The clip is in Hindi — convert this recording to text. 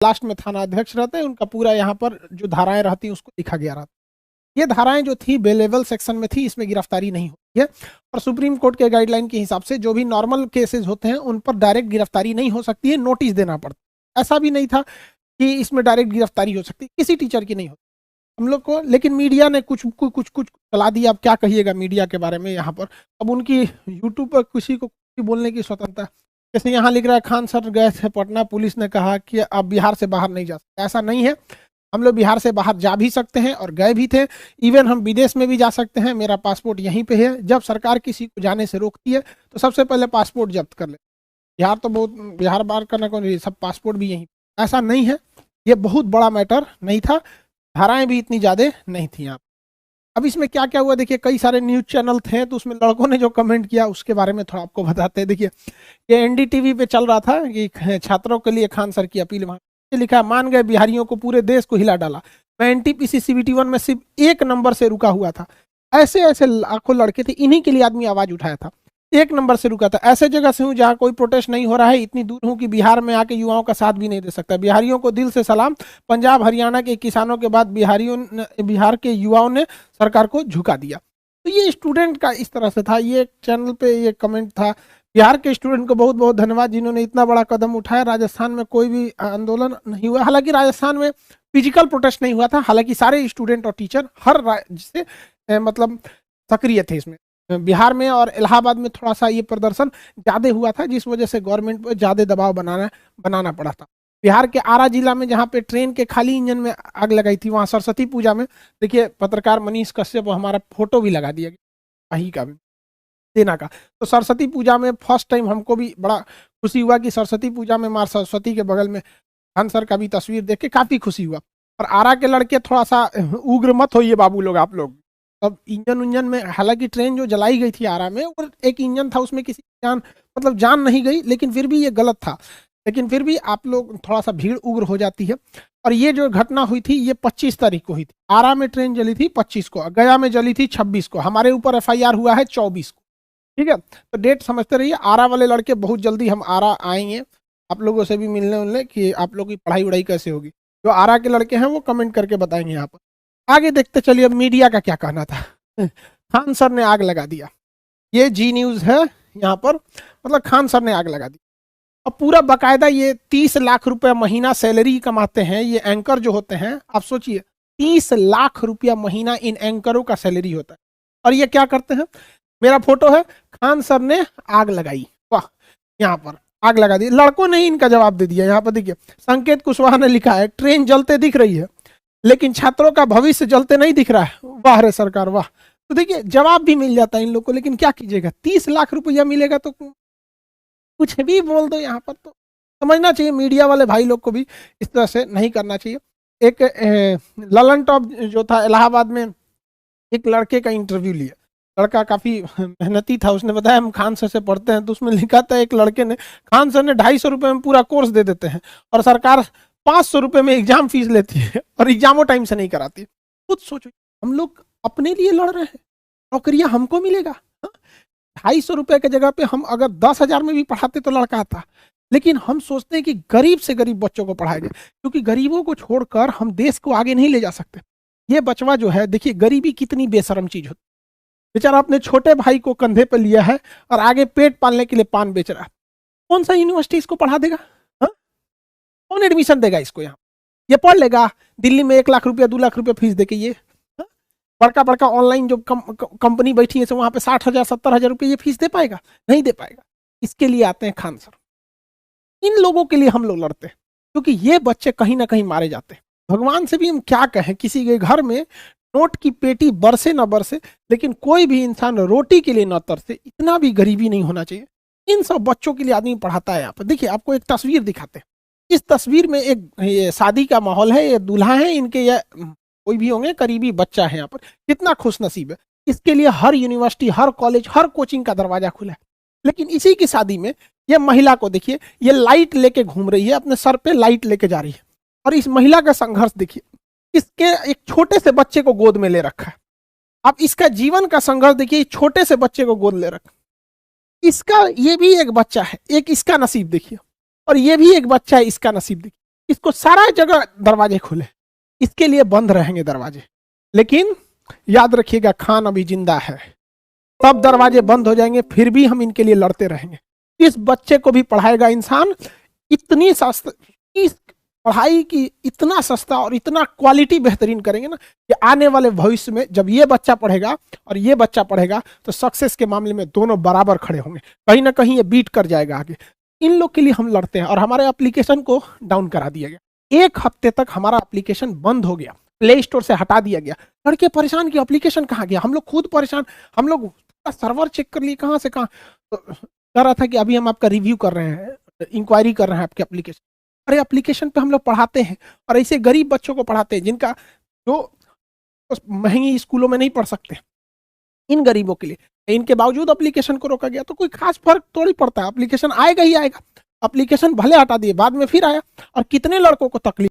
लास्ट में थाना अध्यक्ष रहते हैं, उनका पूरा यहाँ पर जो धाराएं रहती हैं उसको लिखा गया रहता है। ये धाराएं जो थी बेलेवल सेक्शन में थी, इसमें गिरफ्तारी नहीं होती है। और सुप्रीम कोर्ट के गाइडलाइन के हिसाब से जो भी नॉर्मल केसेस होते हैं उन पर डायरेक्ट गिरफ्तारी नहीं हो सकती है, नोटिस देना पड़ता है। ऐसा भी नहीं था कि इसमें डायरेक्ट गिरफ्तारी हो सकती, किसी टीचर की नहीं होती हम लोग को। लेकिन मीडिया ने कुछ कुछ कुछ कुछ चला दिया। अब क्या कहिएगा मीडिया के बारे में यहाँ पर। अब उनकी यूट्यूब पर किसी को कुछ बोलने की स्वतंत्रता। जैसे यहाँ लिख रहा है, खान सर गए थे पटना, पुलिस ने कहा कि अब बिहार से बाहर नहीं जा सकते। ऐसा नहीं है, हम लोग बिहार से बाहर जा भी सकते हैं और गए भी थे। इवन हम विदेश में भी जा सकते हैं, मेरा पासपोर्ट यहीं पे है। जब सरकार किसी को जाने से रोकती है तो सबसे पहले पासपोर्ट जब्त कर ले। बिहार तो बहुत, बिहार बाहर करना कौन, सब पासपोर्ट भी यहीं। ऐसा नहीं है, ये बहुत बड़ा मैटर नहीं था, धाराएं भी इतनी ज्यादा नहीं थी यहाँ। अब इसमें क्या क्या हुआ देखिए, कई सारे न्यूज चैनल थे तो उसमें लड़कों ने जो कमेंट किया उसके बारे में थोड़ा आपको बताते हैं। देखिए, ये एनडीटीवी पे चल रहा था कि छात्रों के लिए खान सर की अपील। वहां लिखा, मान गए बिहारियों को पूरे देश को हिला डाला। मैं एनटीपीसी सीबीटी 1 में सिर्फ 1 नंबर से रुका हुआ था। ऐसे ऐसे लाखों लड़के थे, इन्हीं के लिए आदमी आवाज उठाया था। 1 नंबर से रुका था। ऐसे जगह से हूँ जहाँ कोई प्रोटेस्ट नहीं हो रहा है। इतनी दूर हूँ कि बिहार में आके युवाओं का साथ भी नहीं दे सकता। बिहारियों को दिल से सलाम। पंजाब हरियाणा के किसानों के बाद बिहार के युवाओं ने सरकार को झुका दिया। तो ये स्टूडेंट का इस तरह से था, ये चैनल पे ये कमेंट था। बिहार के स्टूडेंट को बहुत बहुत धन्यवाद जिन्होंने इतना बड़ा कदम उठाया। राजस्थान में कोई भी आंदोलन नहीं हुआ, हालांकि राजस्थान में फिजिकल प्रोटेस्ट नहीं हुआ था। हालांकि सारे स्टूडेंट और टीचर हर राज्य से मतलब सक्रिय थे इसमें। बिहार में और इलाहाबाद में थोड़ा सा ये प्रदर्शन ज्यादा हुआ था, जिस वजह से गवर्नमेंट पर ज्यादा दबाव बनाना पड़ा था। बिहार के आरा जिला में जहाँ पे ट्रेन के खाली इंजन में आग लगाई थी, वहां सरस्वती पूजा में देखिए पत्रकार मनीष कश्यप हमारा फोटो भी लगा दिया गया वही का भी सेना का। तो सरस्वती पूजा में फर्स्ट टाइम हमको भी बड़ा खुशी हुआ कि सरस्वती पूजा में माँ सरस्वती के बगल में खान सर का भी तस्वीर देख के काफी खुशी हुआ। और आरा के लड़के थोड़ा सा उग्र मत होइए बाबू लोग आप लोग। अब इंजन उंजन में, हालांकि ट्रेन जो जलाई गई थी आरा में, और एक इंजन था उसमें किसी की जान मतलब जान नहीं गई, लेकिन फिर भी ये गलत था। लेकिन फिर भी आप लोग थोड़ा सा भीड़ उग्र हो जाती है। और ये जो घटना हुई थी ये 25 तारीख को हुई थी। आरा में ट्रेन जली थी 25 को, गया में जली थी 26 को। हमारे ऊपर एफआईआर हुआ है 24 को। ठीक है, तो डेट समझते रहिए। आरा वाले लड़के बहुत जल्दी हम आरा आएंगे, आप लोगों से भी मिलने उलने कि आप लोग की पढ़ाई उड़ाई कैसे होगी। जो आरा के लड़के हैं वो कमेंट करके बताएंगे यहाँ पर। आगे देखते चलिए अब मीडिया का क्या कहना था। खान सर ने आग लगा दिया, ये जी न्यूज है यहाँ पर। मतलब खान सर ने आग लगा दी। अब पूरा बकायदा ये 30 लाख रुपया महीना सैलरी कमाते हैं ये एंकर जो होते हैं। आप सोचिए 30 लाख रुपया महीना इन एंकरों का सैलरी होता है। और ये क्या करते हैं, मेरा फोटो है, खान सर ने आग लगाई। वाह, यहाँ पर आग लगा दी। लड़कों ने इनका जवाब दे दिया। यहाँ पर देखिए संकेत कुशवाहा ने लिखा है, ट्रेन जलते दिख रही है लेकिन छात्रों का भविष्य जलते नहीं दिख रहा है। वाह रे सरकार वाह। तो देखिए जवाब भी मिल जाता है इन लोग को, लेकिन क्या कीजिएगा, 30 लाख रुपया मिलेगा तो कुछ भी बोल दो यहाँ पर। तो समझना चाहिए मीडिया वाले भाई लोग को भी इस तरह से नहीं करना चाहिए। एक ललन टॉप जो था इलाहाबाद में, एक लड़के का इंटरव्यू लिया। लड़का काफी मेहनती था, उसने बताया हम खान सर से पढ़ते हैं। तो उसमें लिखा था एक लड़के ने, खान सर ने 250 रुपये में पूरा कोर्स दे देते हैं और सरकार 500 रुपये में एग्जाम फीस लेती है और एग्जामों टाइम से नहीं कराती। खुद सोचो, हम लोग अपने लिए लड़ रहे हैं, नौकरियां हमको मिलेगा। 250 रुपये की जगह पे हम अगर 10,000 में भी पढ़ाते तो लड़का आता। लेकिन हम सोचते हैं कि गरीब से गरीब बच्चों को पढ़ाया जाए, क्योंकि गरीबों को छोड़कर हम देश को आगे नहीं ले जा सकते। ये बचवा जो है, देखिए गरीबी कितनी बेशरम चीज होती है। बेचारा अपने छोटे भाई को कंधे पर लिया है और आगे पेट पालने के लिए पान बेच रहा है। कौन सा यूनिवर्सिटी इसको पढ़ा देगा? हा? कौन एडमिशन देगा इसको? यहाँ ये पढ़ लेगा दिल्ली में 1 लाख रुपया 2 लाख रुपया फीस देके। ये बड़का बड़का ऑनलाइन जो कंपनी बैठी है वहां पे 60,000 70,000 रुपये ये फीस दे पाएगा? नहीं दे पाएगा। इसके लिए आते हैं खान सर। इन लोगों के लिए हम लोग लड़ते हैं, क्योंकि ये बच्चे कहीं ना कहीं मारे जाते हैं। भगवान से भी हम क्या कहें, किसी के घर में नोट की पेटी बरसे ना बरसे, लेकिन कोई भी इंसान रोटी के लिए ना तरसे, इतना भी गरीबी नहीं होना चाहिए। इन सब बच्चों के लिए आदमी पढ़ाता है। यहाँ पर देखिए आपको एक तस्वीर दिखाते हैं। इस तस्वीर में एक ये शादी का माहौल है, ये दूल्हा है, इनके ये कोई भी होंगे करीबी बच्चा है। यहाँ पर कितना खुश नसीब है, इसके लिए हर यूनिवर्सिटी, हर कॉलेज, हर कोचिंग का दरवाजा खुला है। लेकिन इसी की शादी में ये महिला को देखिए, ये लाइट लेके घूम रही है, अपने सर पे लाइट लेके जा रही है। और इस महिला का संघर्ष देखिए, इसके एक छोटे से बच्चे को गोद में ले रखा है। आप इसका जीवन का संघर्ष देखिए, छोटे से बच्चे को गोद ले रखा। इसका ये भी एक बच्चा है, एक इसका नसीब देखिए, और ये भी एक बच्चा है, इसका नसीब देखिए। इसको सारा जगह दरवाजे खुले, इसके लिए बंद रहेंगे दरवाजे। लेकिन याद रखिएगा, खान अभी जिंदा है, तब दरवाजे बंद हो जाएंगे, फिर भी हम इनके लिए लड़ते रहेंगे। इस बच्चे को भी पढ़ाएगा इंसान, इतनी सस्ता, इस पढ़ाई की इतना सस्ता और इतना क्वालिटी बेहतरीन करेंगे ना कि आने वाले भविष्य में जब ये बच्चा पढ़ेगा और ये बच्चा पढ़ेगा तो सक्सेस के मामले में दोनों बराबर खड़े होंगे, कहीं ना कहीं ये बीट कर जाएगा आगे। इन लोग के लिए हम लड़ते हैं और हमारे एप्लीकेशन को डाउन करा दिया गया। 1 हफ्ते तक हमारा एप्लीकेशन बंद हो गया, प्ले स्टोर से हटा दिया गया। लड़के परेशान कि एप्लीकेशन कहाँ गया, हम लोग खुद परेशान, हम लोग सर्वर चेक कर लिए कहाँ से कहाँ। तो कह रहा था कि अभी हम आपका रिव्यू कर रहे हैं, इंक्वायरी कर रहे हैं आपके एप्लीकेशन। अरे एप्लीकेशन पे हम लोग पढ़ाते हैं और ऐसे गरीब बच्चों को पढ़ाते हैं जिनका जो महंगी स्कूलों में नहीं पढ़ सकते, इन गरीबों के लिए। इनके बावजूद एप्लीकेशन को रोका गया, तो कोई खास फर्क थोड़ी पड़ता है, एप्लीकेशन आएगा ही आएगा। एप्लीकेशन भले हटा दिए, बाद में फिर आया, और कितने लड़कों को तकलीफ